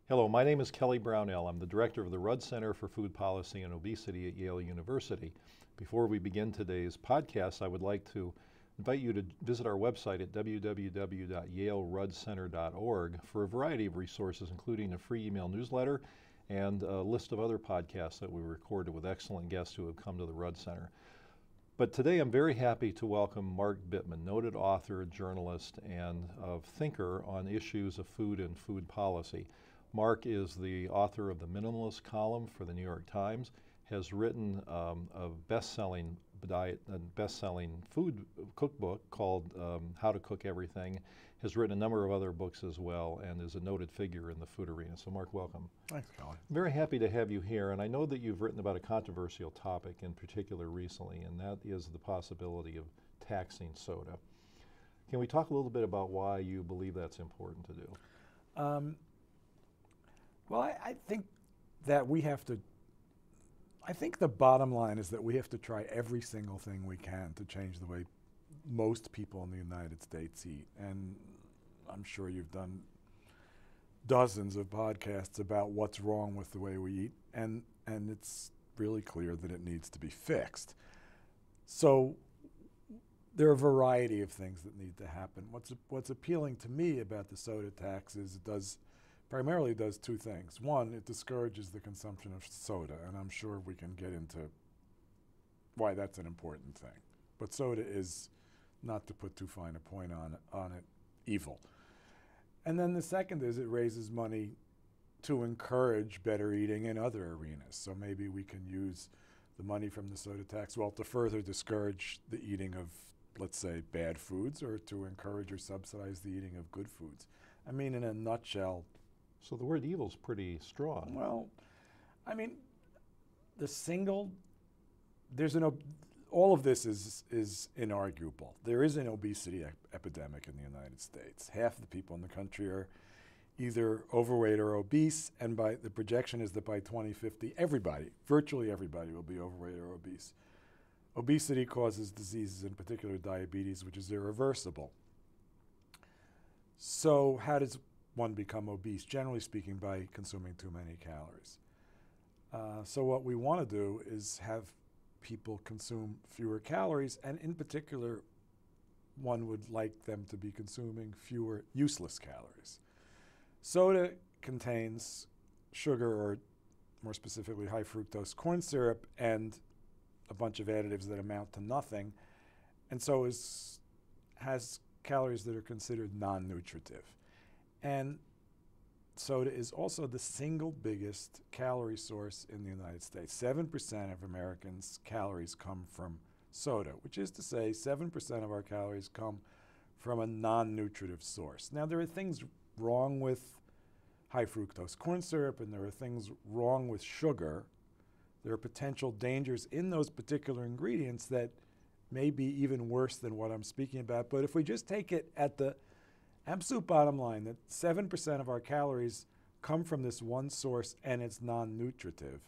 Hello, my name is Kelly Brownell. I'm the director of the Rudd Center for Food Policy and Obesity at Yale University. Before we begin today's podcast, I would like to invite you to visit our website at www.yaleruddcenter.org for a variety of resources, including a free email newsletter and a list of other podcasts that we recorded with excellent guests who have come to the Rudd Center. But today I'm very happy to welcome Mark Bittman, noted author, journalist, and thinker on issues of food and food policy. Mark is the author of the Minimalist column for the New York Times, has written a best-selling diet and best-selling food cookbook called How to Cook Everything, has written a number of other books as well, and is a noted figure in the food arena. So Mark, welcome. Thanks, Colin. I'm very happy to have you here, and I know that you've written about a controversial topic in particular recently, and that is the possibility of taxing soda. Can we talk a little bit about why you believe that's important to do? Well, I think that we have to, I think the bottom line is that we have to try every single thing we can to change the way most people in the United States eat. And I'm sure you've done dozens of podcasts about what's wrong with the way we eat, and it's really clear that it needs to be fixed. So there are a variety of things that need to happen. What's appealing to me about the soda tax is it primarily does two things. One, it discourages the consumption of soda, and I'm sure we can get into why that's an important thing. But soda is, not to put too fine a point on it, evil. And then the second is it raises money to encourage better eating in other arenas. So maybe we can use the money from the soda tax, well, to further discourage the eating of, let's say, bad foods, or to encourage or subsidize the eating of good foods. I mean, in a nutshell. So the word evil is pretty strong. Well, I mean, all of this is inarguable. There is an obesity epidemic in the United States. Half the people in the country are either overweight or obese, and the projection is that by 2050, virtually everybody will be overweight or obese. Obesity causes diseases, in particular diabetes, which is irreversible. So how does one become obese? Generally speaking, by consuming too many calories. So what we want to do is have people consume fewer calories, and in particular, one would like them to be consuming fewer useless calories. Soda contains sugar, or more specifically high fructose corn syrup, and a bunch of additives that amount to nothing, and so has calories that are considered non-nutritive. And soda is also the single biggest calorie source in the United States. 7% of Americans' calories come from soda, which is to say 7% of our calories come from a non-nutritive source. Now, there are things wrong with high fructose corn syrup, and there are things wrong with sugar. There are potential dangers in those particular ingredients that may be even worse than what I'm speaking about. But if we just take it at the absolute bottom line, that 7% of our calories come from this one source and it's non-nutritive,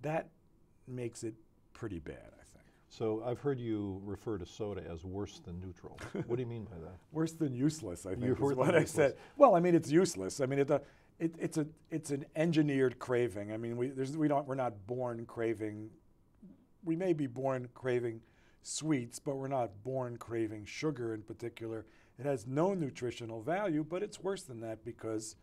that makes it pretty bad, I think. So I've heard you refer to soda as worse than neutral. What do you mean by that? Worse than useless, I think, is Worse what than I useless. said. Well, I mean, it's useless. I mean, it's an engineered craving. I mean, we're not born craving. We may be born craving sweets, but we're not born craving sugar in particular. It has no nutritional value, but it's worse than that because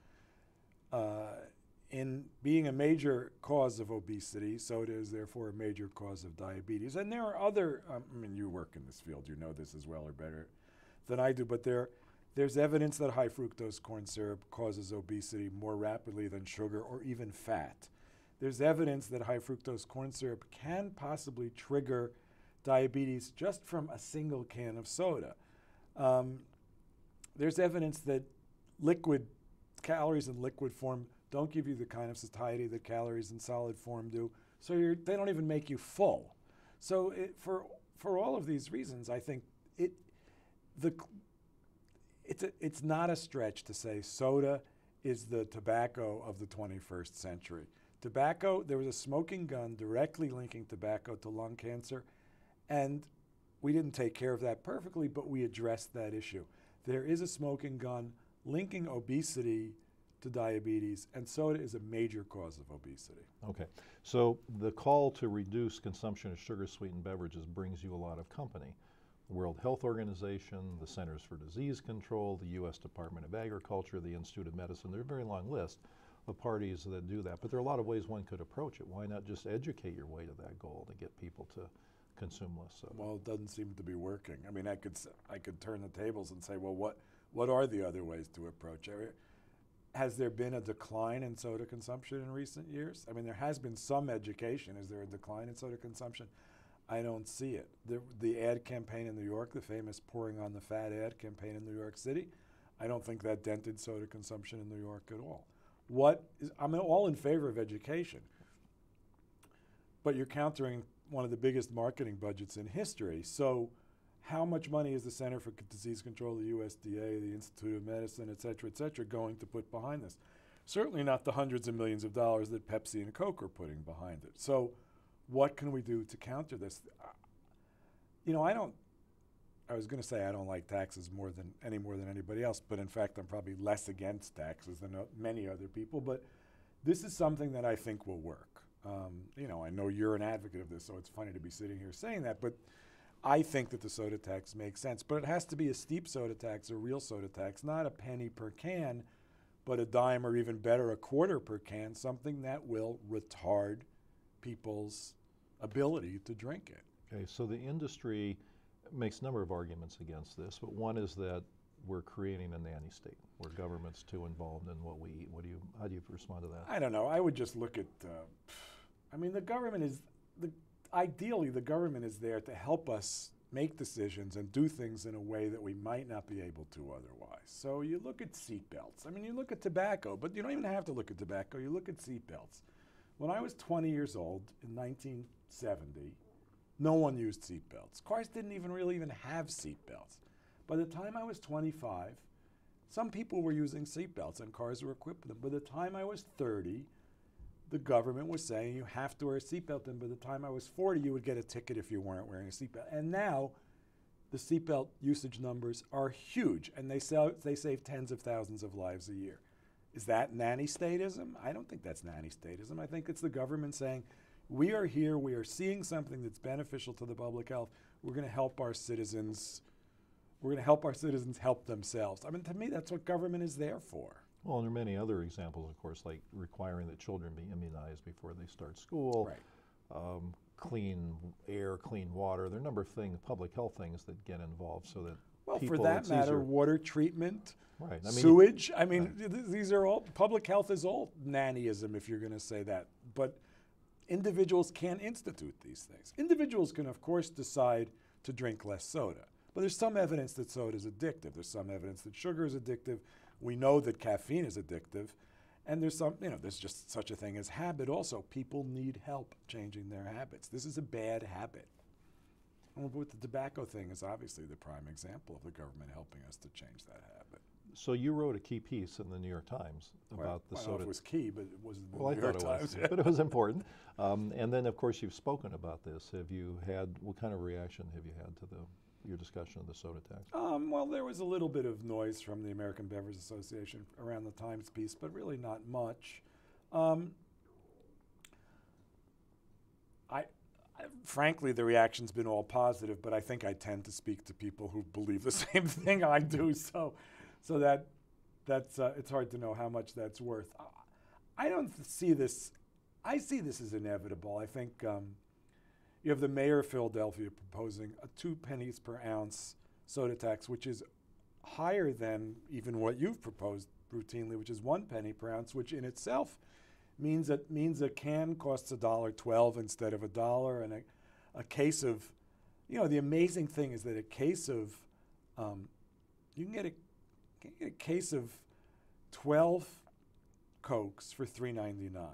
in being a major cause of obesity, soda is therefore a major cause of diabetes. And there are other, I mean, you work in this field, you know this as well or better than I do, but there's evidence that high fructose corn syrup causes obesity more rapidly than sugar or even fat. There's evidence that high fructose corn syrup can possibly trigger diabetes just from a single can of soda. There's evidence that calories in liquid form don't give you the kind of satiety that calories in solid form do, so they don't even make you full. So for all of these reasons, I think it's not a stretch to say soda is the tobacco of the 21st century. Tobacco, there was a smoking gun directly linking tobacco to lung cancer, and we didn't take care of that perfectly, but we addressed that issue. There is a smoking gun linking obesity to diabetes, and soda is a major cause of obesity. Okay, so the call to reduce consumption of sugar-sweetened beverages brings you a lot of company. The World Health Organization, the Centers for Disease Control, the U.S. Department of Agriculture, the Institute of Medicine. There's a very long list of parties that do that, but there are a lot of ways one could approach it. Why not just educate your way to that goal to get people to consume less soda? Well, it doesn't seem to be working. I mean, I could turn the tables and say, well, what are the other ways to approach it? Has there been a decline in soda consumption in recent years? I mean, there has been some education. Is there a decline in soda consumption? I don't see it. The ad campaign in New York, the famous pouring on the fat ad campaign in New York City, I don't think that dented soda consumption in New York at all. I'm all in favor of education, but you're countering one of the biggest marketing budgets in history. So how much money is the Center for Disease Control, the USDA, the Institute of Medicine, et cetera, going to put behind this? Certainly not the hundreds of millions of dollars that Pepsi and Coke are putting behind it. So what can we do to counter this? You know, I was going to say I don't like taxes any more than anybody else, but in fact I'm probably less against taxes than many other people, but this is something that I think will work. You know, I know you're an advocate of this, so it's funny to be sitting here saying that, but I think that the soda tax makes sense, but it has to be a steep soda tax, a real soda tax, not a penny per can, but a dime or even better, a quarter per can, something that will retard people's ability to drink it. Okay, so the industry makes a number of arguments against this, but one is that we're creating a nanny state where government's too involved in what we eat. How do you respond to that? I don't know. I would just look at, I mean, ideally the government is there to help us make decisions and do things in a way that we might not be able to otherwise. So you look at seatbelts. I mean, you look at tobacco, but you don't even have to look at tobacco. You look at seatbelts. When I was 20 years old in 1970, no one used seatbelts. Cars didn't really have seatbelts. By the time I was 25, some people were using seatbelts and cars were equipped with them. By the time I was 30, the government was saying you have to wear a seatbelt, and by the time I was 40, you would get a ticket if you weren't wearing a seatbelt. And now, the seatbelt usage numbers are huge, and they save tens of thousands of lives a year. Is that nanny statism? I don't think that's nanny statism. I think it's the government saying, we are here, we are seeing something that's beneficial to the public health. We're going to help our citizens. We're going to help our citizens help themselves. I mean, to me, that's what government is there for. Well, and there are many other examples, of course, like requiring that children be immunized before they start school, right. Clean air, clean water. There are a number of things, public health things that get involved so that well, people, for that matter, water treatment, right. Sewage. I mean, these are all, public health is all nannyism, if you're going to say that. But individuals can't institute these things. Individuals can, of course, decide to drink less soda. But there's some evidence that soda is addictive. There's some evidence that sugar is addictive. We know that caffeine is addictive. And there's there's just such a thing as habit also. People need help changing their habits. This is a bad habit. And with the tobacco thing is obviously the prime example of the government helping us to change that habit. So you wrote a key piece in the New York Times about the soda. I don't know if it was key, but it wasn't the Well, New York I thought it Times. was, but it was important. And then, of course, you've spoken about this. What kind of reaction have you had to your discussion of the soda tax? Well, there was a little bit of noise from the American Beverage Association around the Times piece, but really not much. Frankly, the reaction's been all positive, but I think I tend to speak to people who believe the same thing I do, so that's it's hard to know how much that's worth. I don't see this. I see this as inevitable. I think you have the mayor of Philadelphia proposing a 2 pennies per ounce soda tax, which is higher than even what you've proposed routinely, which is 1 penny per ounce, which in itself means a can costs $1.12 instead of $1, and a case of, the amazing thing is that a case of, you can get a case of 12 Cokes for $3.99.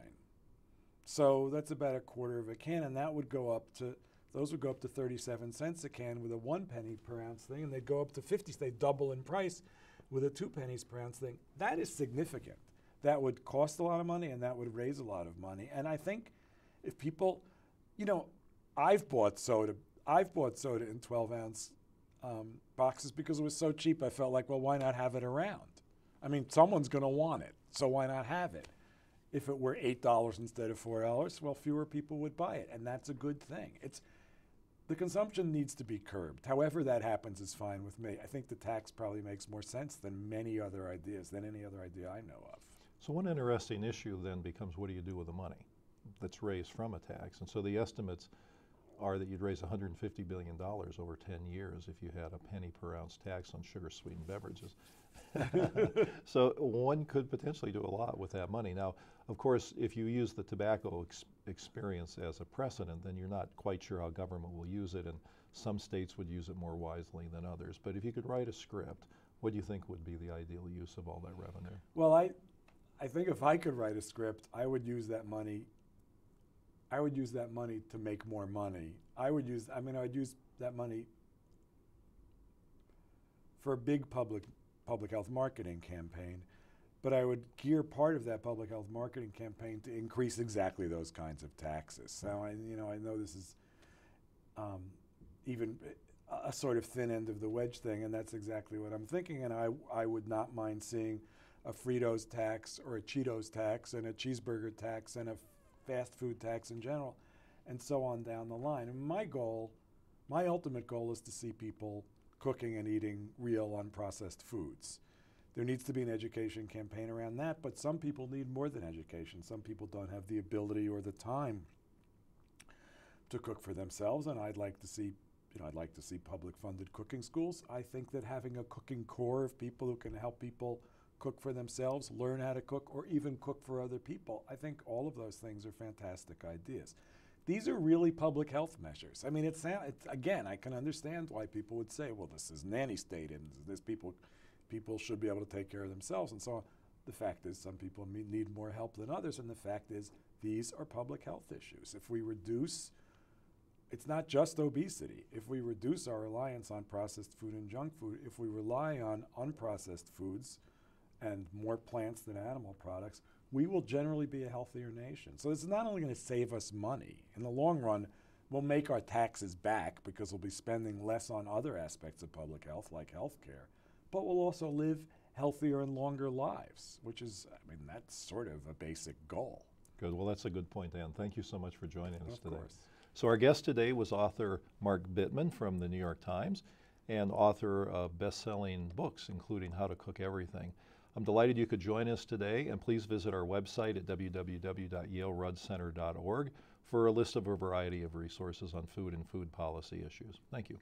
So that's about a quarter of a can, and those would go up to 37 cents a can with a 1 penny per ounce thing, and they'd go up to 50. So they double in price with a 2 pennies per ounce thing. That is significant. That would cost a lot of money, and that would raise a lot of money. And I think if people, I've bought soda in 12-ounce boxes because it was so cheap. I felt like, well, why not have it around? I mean, someone's going to want it, so why not have it? If it were $8 instead of $4, well, fewer people would buy it, and that's a good thing. The consumption needs to be curbed. However that happens is fine with me. I think the tax probably makes more sense than many other ideas, than any other idea I know of. So one interesting issue then becomes, what do you do with the money that's raised from a tax? And so the estimates are that you'd raise $150 billion over 10 years if you had a penny per ounce tax on sugar-sweetened beverages. So one could potentially do a lot with that money. Now, of course, if you use the tobacco experience as a precedent, then you're not quite sure how government will use it, and some states would use it more wisely than others. But if you could write a script, what do you think would be the ideal use of all that revenue? Well, I think if I could write a script, I would use that money to make more money. I would use that money for a big public health marketing campaign, but I would gear part of that public health marketing campaign to increase exactly those kinds of taxes. So I know this is even a sort of thin end of the wedge thing, and that's exactly what I'm thinking. And I would not mind seeing a Fritos tax or a Cheetos tax and a cheeseburger tax and a fast food tax in general, and so on down the line. And my ultimate goal is to see people cooking and eating real unprocessed foods. There needs to be an education campaign around that, but some people need more than education. Some people don't have the ability or the time to cook for themselves, and I'd like to see public funded cooking schools. I think that having a cooking core of people who can help people cook for themselves, learn how to cook, or even cook for other people, I think all of those things are fantastic ideas. These are really public health measures. I mean, again, I can understand why people would say, well, this is nanny state, and this people should be able to take care of themselves, and so on. The fact is, some people need more help than others, and the fact is, these are public health issues. If we reduce, it's not just obesity. If we reduce our reliance on processed food and junk food, if we rely on unprocessed foods and more plants than animal products, we will generally be a healthier nation. So this is not only going to save us money. In the long run, we'll make our taxes back because we'll be spending less on other aspects of public health, like healthcare, but we'll also live healthier and longer lives, which is, I mean, that's sort of a basic goal. Good. Well, that's a good point, Dan. Thank you so much for joining us today. Of course. So our guest today was author Mark Bittman from the New York Times and author of best-selling books, including How to Cook Everything. I'm delighted you could join us today, and please visit our website at www.yaleruddcenter.org for a list of a variety of resources on food and food policy issues. Thank you.